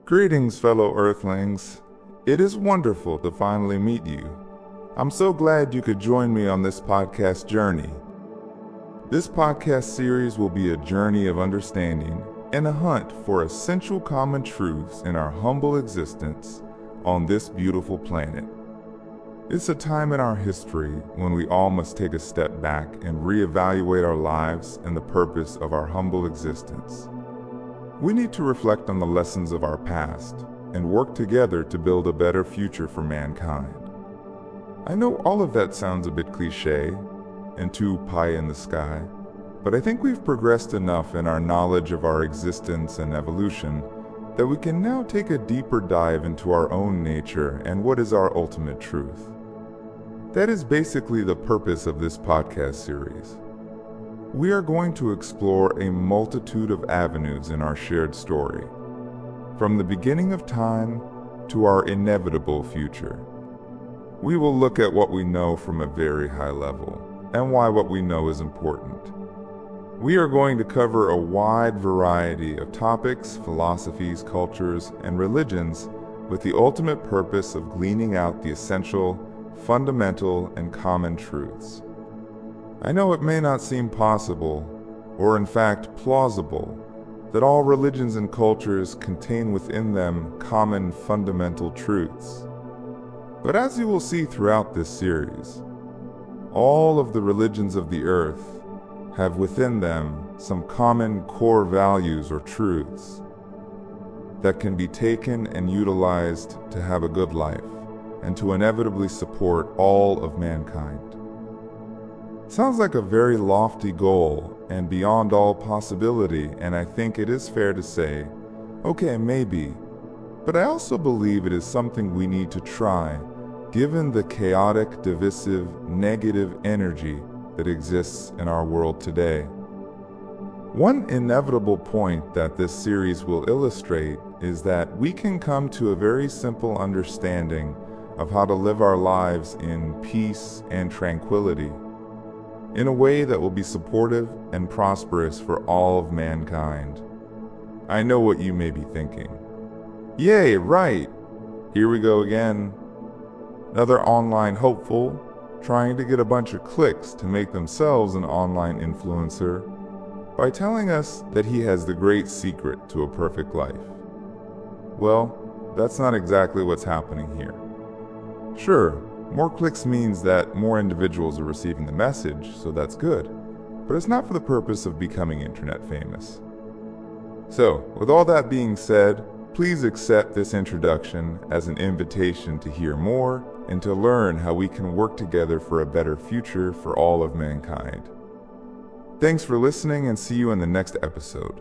Greetings, fellow Earthlings. It is wonderful to finally meet you. I'm so glad you could join me on this podcast journey. This podcast series will be a journey of understanding and a hunt for essential common truths in our humble existence on this beautiful planet. It's a time in our history when we all must take a step back and reevaluate our lives and the purpose of our humble existence. We need to reflect on the lessons of our past and work together to build a better future for mankind. I know all of that sounds a bit cliche and too pie in the sky, but I think we've progressed enough in our knowledge of our existence and evolution that we can now take a deeper dive into our own nature and what is our ultimate truth. That is basically the purpose of this podcast series. We are going to explore a multitude of avenues in our shared story, from the beginning of time to our inevitable future. We will look at what we know from a very high level and why what we know is important. We are going to cover a wide variety of topics, philosophies, cultures, and religions with the ultimate purpose of gleaning out the essential, fundamental, and common truths. I know it may not seem possible, or in fact plausible, that all religions and cultures contain within them common fundamental truths. But as you will see throughout this series, all of the religions of the earth have within them some common core values or truths that can be taken and utilized to have a good life and to inevitably support all of mankind. Sounds like a very lofty goal and beyond all possibility, and I think it is fair to say, okay, maybe, but I also believe it is something we need to try, given the chaotic, divisive, negative energy that exists in our world today. One inevitable point that this series will illustrate is that we can come to a very simple understanding of how to live our lives in peace and tranquility, in a way that will be supportive and prosperous for all of mankind. I know what you may be thinking. Yay, right! Here we go again. Another online hopeful trying to get a bunch of clicks to make themselves an online influencer by telling us that he has the great secret to a perfect life. Well, that's not exactly what's happening here. Sure, more clicks means that more individuals are receiving the message, so that's good, but it's not for the purpose of becoming internet famous. So, with all that being said, please accept this introduction as an invitation to hear more and to learn how we can work together for a better future for all of mankind. Thanks for listening, and see you in the next episode.